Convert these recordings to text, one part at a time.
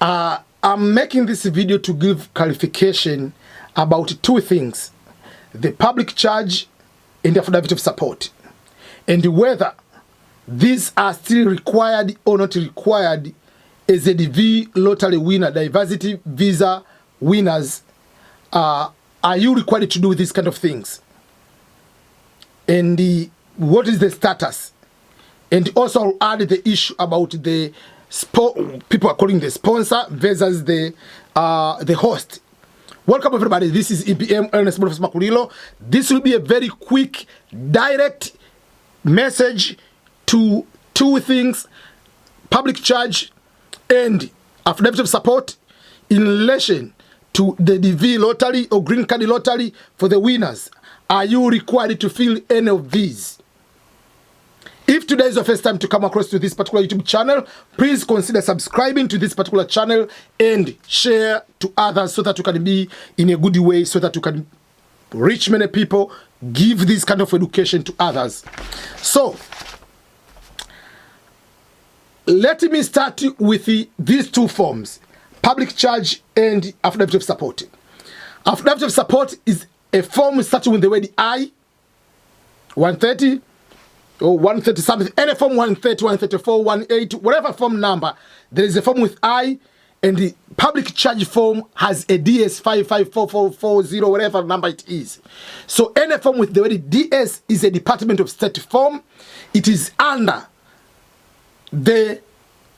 I'm making this video to give clarification about two things: the public charge and the affidavit of support, and whether these are still required or not required as a DV lottery winner, diversity visa winners. Are you required to do these kind of things? And what is the status? And also I'll add the issue about the people are calling the sponsor versus the host. Welcome everybody. This is EPM Ernest Professor Makulilo. This will be a very quick, direct message to two things: public charge and affidavit of support in relation to the DV lottery or green card lottery for the winners. Are you required to fill any of these? If today is your first time to come across to this particular YouTube channel, please consider subscribing to this particular channel and share to others so that you can be in a good way, so that you can reach many people, give this kind of education to others. So, let me start with these two forms: public charge and affidavit of support. Affidavit of support is a form starting with the word I-130 or 130 something, any form 130, 134, 180, whatever form number. There is a form with I, and the public charge form has a DS-5540, whatever number it is. So any form with the word DS is a Department of State form. It is under the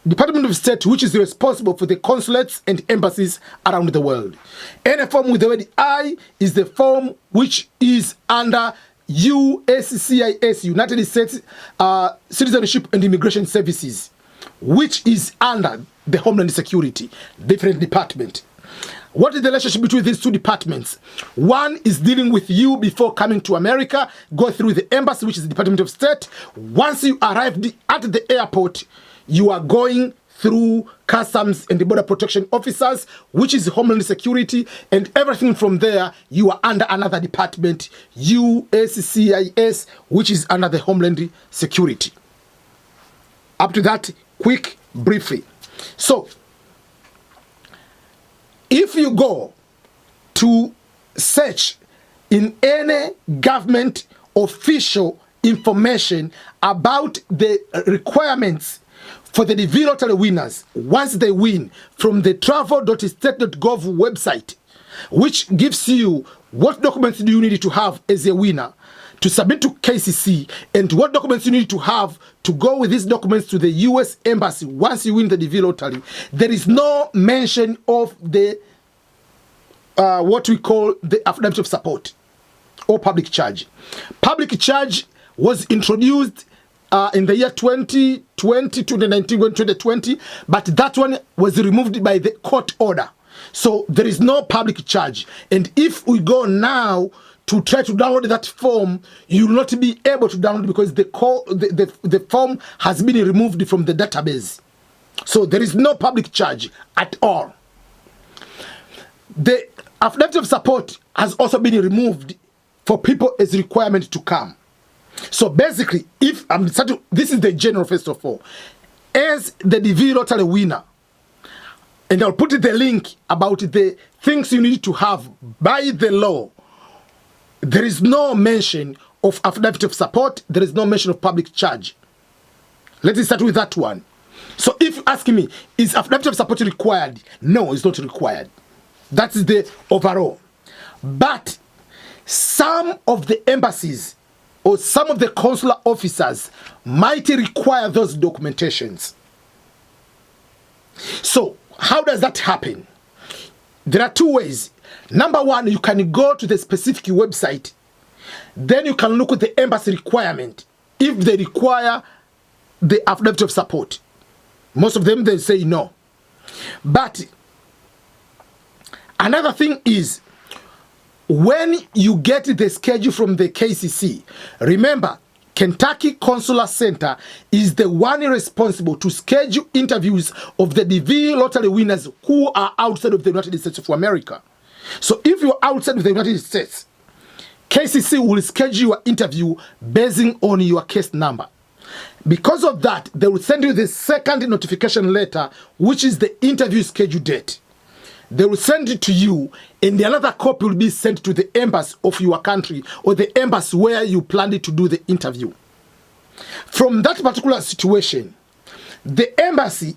Department of State, which is responsible for the consulates and embassies around the world. Any form with the word I is the form which is under USCIS, United States Citizenship and Immigration Services, which is under the Homeland Security, different department. What is the relationship between these two departments? One is dealing with you before coming to America, go through the embassy, which is the Department of State. Once you arrived at the airport, you are going through customs and the border protection officers, which is Homeland Security, and everything from there, you are under another department, USCIS, which is under the Homeland Security. Up to that, quick, briefly. So, if you go to search in any government official information about the requirements for the DV lottery winners once they win, from the travel.state.gov website, which gives you what documents do you need to have as a winner to submit to KCC, and what documents you need to have to go with these documents to the US Embassy once you win the DV lottery. There is no mention of the what we call the affidavit of support or public charge. Public charge was introduced in the year 2020, 2019, 2020, but that one was removed by the court order. So there is no public charge. And if we go now to try to download that form, you will not be able to download because the form has been removed from the database. So there is no public charge at all. The affidavit of support has also been removed for people as a requirement to come. So basically, if I'm starting, this is the general first of all, as the DV lottery winner, and I'll put the link about the things you need to have by the law. There is no mention of affidavit of support. There is no mention of public charge. Let's start with that one. So if you ask me, is affidavit of support required? No, it's not required. That is the overall. But some of the embassies or some of the consular officers might require those documentations. So how does that happen? There are two ways. Number one, you can go to the specific website. Then you can look at the embassy requirement. If they require the affidavit of support. Most of them, they say no. But another thing is, when you get the schedule from the KCC, remember, Kentucky Consular Center is the one responsible to schedule interviews of the DV lottery winners who are outside of the United States of America. So if you're outside of the United States, KCC will schedule your interview based on your case number. Because of that, they will send you the second notification letter, which is the interview schedule date. They will send it to you, and the another copy will be sent to the embassy of your country or the embassy where you planned to do the interview. From that particular situation, the embassy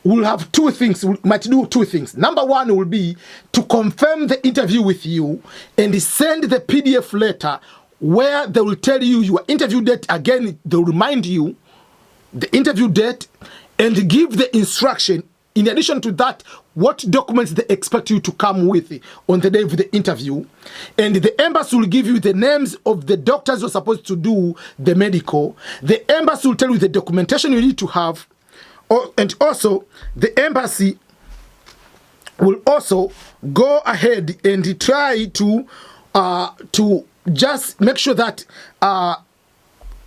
will have two things, might do two things. Number one will be to confirm the interview with you and send the PDF letter where they will tell you your interview date. Again, they will remind you the interview date and give the instruction. In addition to that, what documents they expect you to come with on the day of the interview. And the embassy will give you the names of the doctors who are supposed to do the medical. The embassy will tell you the documentation you need to have. And also, the embassy will also go ahead and try to just make sure that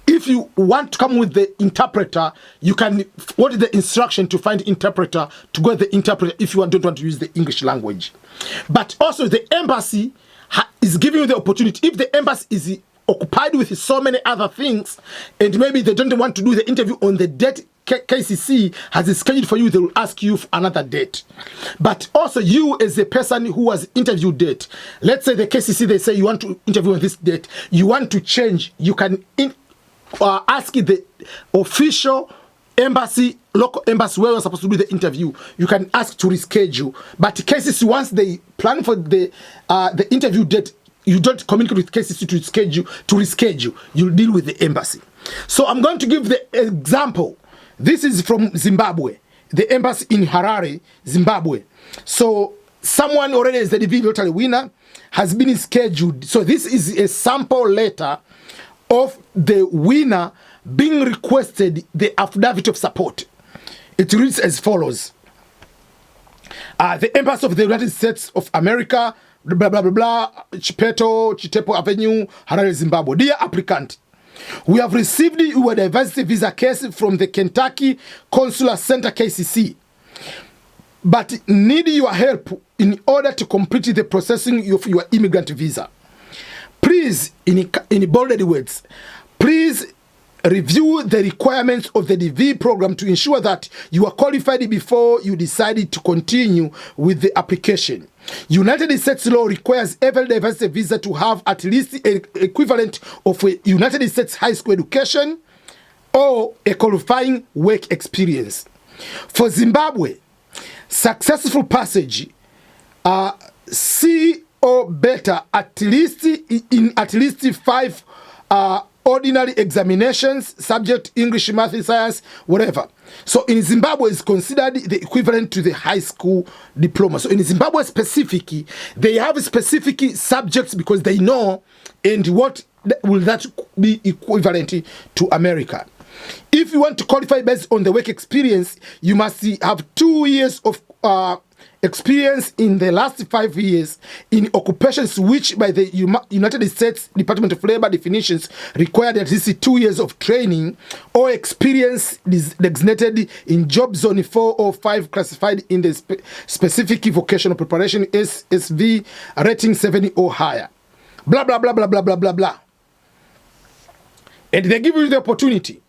if you want to come with the interpreter, you can, what is the instruction to find interpreter, to go with the interpreter if you don't want to use the English language. But also the embassy is giving you the opportunity, if the embassy is occupied with so many other things, and maybe they don't want to do the interview on the date KCC has scheduled for you, they will ask you for another date. But also you as a person who has interview date, let's say the KCC, they say you want to interview on this date, you want to change, you can ask the official embassy, local embassy where you're supposed to do the interview. You can ask to reschedule. But KCC, once they plan for the interview date, you don't communicate with KCC to reschedule. You deal with the embassy. So I'm going to give the example. This is from Zimbabwe, the embassy in Harare, Zimbabwe. So someone already is the DVLOTTERY winner, has been scheduled. So this is a sample letter of the winner being requested the affidavit of support. It reads as follows. The Embassy of the United States of America, blah, blah, blah, blah, Chitepo Avenue, Harare, Zimbabwe. Dear applicant, we have received your diversity visa case from the Kentucky Consular Center KCC, but need your help in order to complete the processing of your immigrant visa. Please, in bolded words, please review the requirements of the DV program to ensure that you are qualified before you decide to continue with the application. United States law requires every diversity visa to have at least an equivalent of a United States high school education or a qualifying work experience. For Zimbabwe, successful passage, C or better at least in at least 5 ordinary examinations, subject English, math, science, whatever. So in Zimbabwe, it's considered the equivalent to the high school diploma. So in Zimbabwe specifically, they have specific subjects because they know, and what will that be equivalent to America. If you want to qualify based on the work experience, you must have 2 years of experience in the last 5 years in occupations which by the United States Department of Labor definitions required at least 2 years of training or experience designated in job zone 4 or 5 classified in the specific vocational preparation SSV rating 7 or higher. Blah, blah, blah, blah, blah, blah, blah, blah. And they give you the opportunity.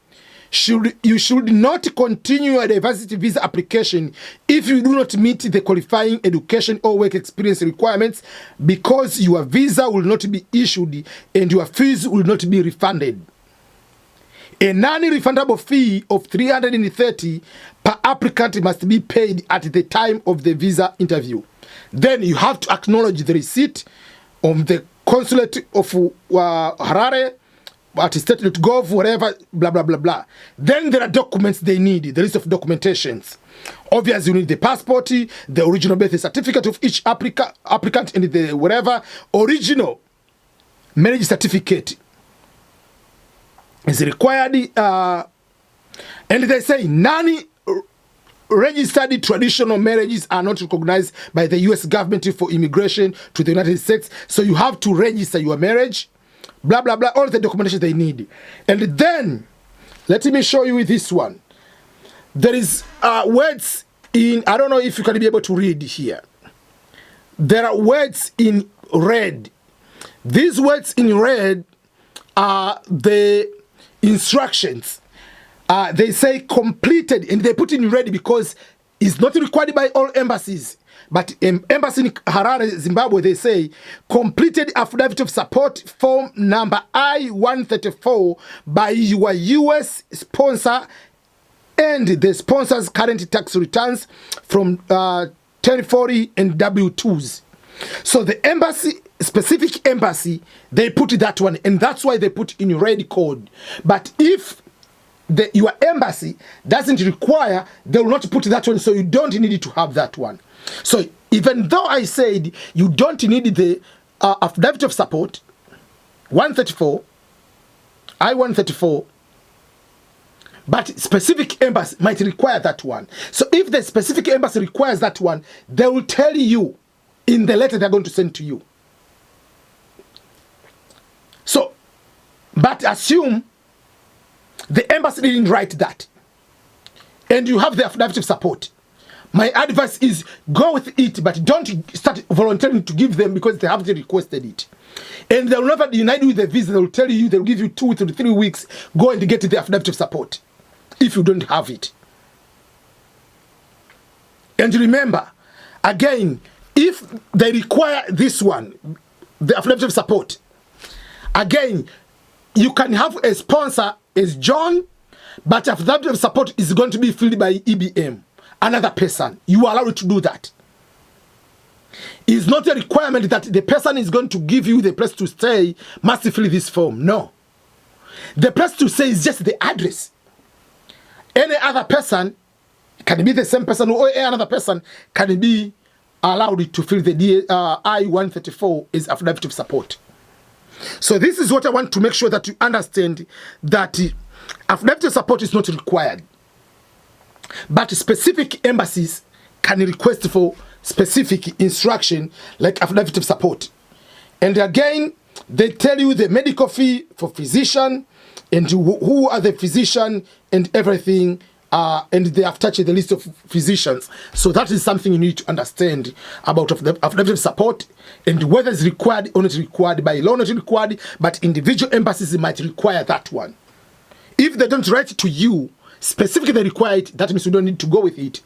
You should not continue your diversity visa application if you do not meet the qualifying education or work experience requirements, because your visa will not be issued and your fees will not be refunded. A non-refundable fee of $330 per applicant must be paid at the time of the visa interview. Then you have to acknowledge the receipt of the consulate of Harare, at state.gov, whatever, blah, blah, blah, blah. Then there are documents they need, the list of documentations. Obviously, you need the passport, the original birth certificate of each applicant, and the whatever, original marriage certificate is required. And they say non-registered traditional marriages are not recognized by the U.S. government for immigration to the United States. So you have to register your marriage. Blah, blah, blah, all the documentation they need. And then, let me show you this one. There is words in, I don't know if you can be able to read here. There are words in red. These words in red are the instructions they say completed, and they put in red because it's not required by all embassies. But embassy in Harare, Zimbabwe, they say completed affidavit of support form number I-134 by your US sponsor and the sponsor's current tax returns from 1040 and W2s. So the embassy, specific embassy, they put that one, and that's why they put in red code. But if your embassy doesn't require, they will not put that one, so you don't need to have that one. So even though I said you don't need the affidavit of support, 134, I-134, but specific embassy might require that one. So if the specific embassy requires that one, they will tell you in the letter they're going to send to you. So, but assume the embassy didn't write that, and you have the affidavit of support. My advice is go with it, but don't start volunteering to give them because they haven't requested it. And they will never deny you the visa. They will tell you, they will give you 2 to 3 weeks, go and get the affidavit of support if you don't have it. And remember, again, if they require this one, the affidavit of support, again, you can have a sponsor as John, but affidavit of support is going to be filled by EBM, another person. You are allowed to do that. It's not a requirement that the person is going to give you the place to stay must fill this form. No. The place to stay is just the address. Any other person can be the same person, or any other person can be allowed to fill the I-134 as affidavit of support. So this is what I want to make sure that you understand, that affidavit of support is not required. But specific embassies can request for specific instruction like affidavit of support. And again, they tell you the medical fee for physician and who are the physician and everything, and they have touched the list of physicians. So that is something you need to understand about affidavit of support, and whether it's required or not required. By law not required, but individual embassies might require that one. If they don't write to you specifically they require it, that means you don't need to go with it.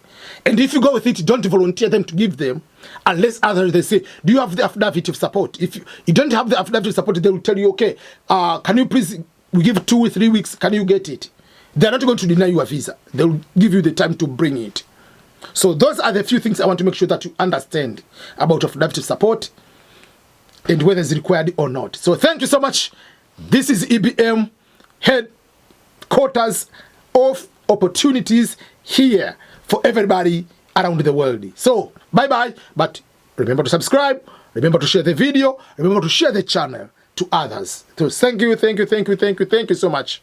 And if you go with it, don't volunteer them to give them, unless others they say, do you have the affidavit of support? If you don't have the affidavit of support, they will tell you, okay, can you please, we give 2 or 3 weeks, can you get it? They're not going to deny you a visa. They will give you the time to bring it. So those are the few things I want to make sure that you understand about affidavit of support and whether it's required or not. So thank you so much. This is EBM headquarters of opportunities here for everybody around the world. So bye-bye, but remember to subscribe, remember to share the video, remember to share the channel to others. So thank you so much.